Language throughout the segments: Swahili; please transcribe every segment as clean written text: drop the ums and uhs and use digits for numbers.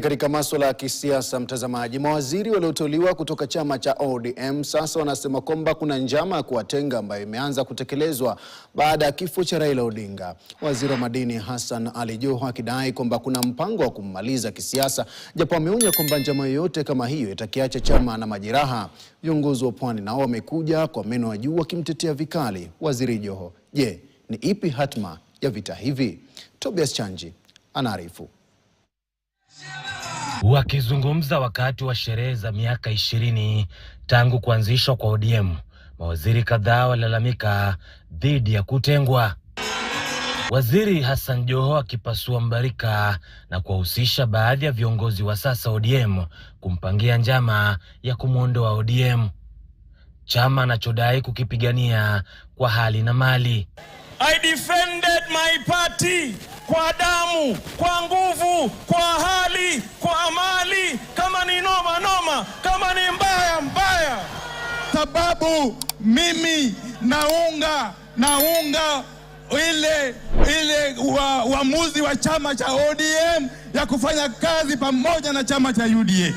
Katika masuala ya kisiasa, mtazamaji, mawaziri walioteuliwa kutoka chama cha ODM sasa wanasema kwamba kuna njama ya kuwatenga ambayo imeanza kutekelezwa baada ya kifo cha Raila Odinga. Waziri wa madini Hassan Ali Joho akidai kwamba kuna mpango wa kummaliza kisiasa, japo ameonya kwamba njama yoyote kama hiyo itakiacha chama na majeraha. Viongozi wa Pwani nao wamekuja kwa meno ya juu wakimtetea vikali Waziri Joho. Je, ni ipi hatma ya vita hivi? Tobias Chanji anaarifu. Wakizungumza wakati wa sherehe za miaka 20 tangu kuanzishwa kwa ODM, mawaziri kadhaa walalamika dhidi ya kutengwa. Waziri Hassan Joho akipasua mbarika na kuwahusisha baadhi ya viongozi wa sasa ODM kumpangia njama ya kumuondoa ODM, chama anachodai kukipigania kwa hali na mali. I defended my party kwa damu, kwa nguvu, kwa hali, kwa mali, kama ni noma noma, kama ni mbaya mbaya. Sababu mimi naunga ile uamuzi wa chama cha ODM ya kufanya kazi pamoja na chama cha UDA.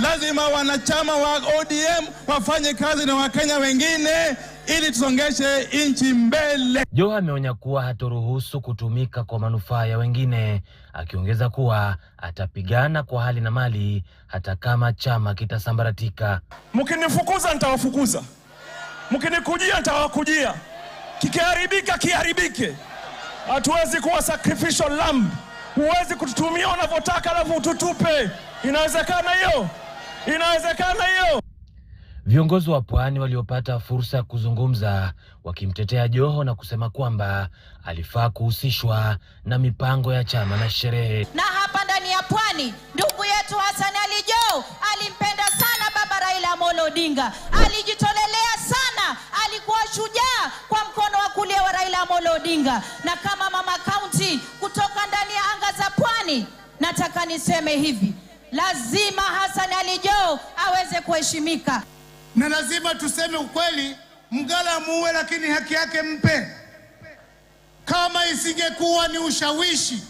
Lazima wanachama wa ODM wafanye kazi na Wakenya wengine ili tusongeshe nchi mbele. Joho ameonya kuwa hatoruhusu kutumika kwa manufaa ya wengine, akiongeza kuwa atapigana kwa hali na mali hata kama chama kitasambaratika. Mkinifukuza nitawafukuza, mkinikujia nitawakujia, kikiharibika kiharibike. Hatuwezi kuwa sacrificial lamb. Huwezi kututumia unavyotaka alafu ututupe. Inawezekana hiyo? Inawezekana hiyo? Viongozi wa Pwani waliopata fursa ya kuzungumza wakimtetea Joho na kusema kwamba alifaa kuhusishwa na mipango ya chama na sherehe. Na hapa ndani ya Pwani, ndugu yetu Hassan Ali Joho alimpenda sana baba Raila Amolo Odinga. Alijitolelea sana, alikuwa shujaa kwa mkono wa kulia wa Raila Amolo Odinga. Na kama mama county kutoka ndani ya anga za Pwani, nataka niseme hivi: lazima Hassan Ali Joho aweze kuheshimika. Na lazima tuseme ukweli, mgala muue lakini haki yake mpe. Kama isingekuwa ni ushawishi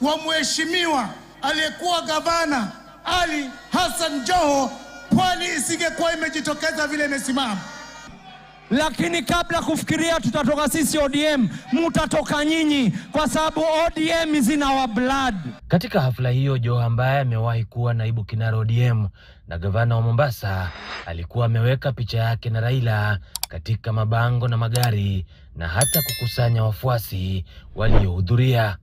wa mheshimiwa aliyekuwa gavana Ali Hassan Joho, Pwani isingekuwa imejitokeza vile imesimama. Lakini kabla kufikiria tutatoka sisi ODM, mutatoka nyinyi, kwa sababu ODM zina wa blood. Katika hafla hiyo, Joho ambaye amewahi kuwa naibu kinara ODM na gavana wa Mombasa alikuwa ameweka picha yake na Raila katika mabango na magari na hata kukusanya wafuasi waliohudhuria.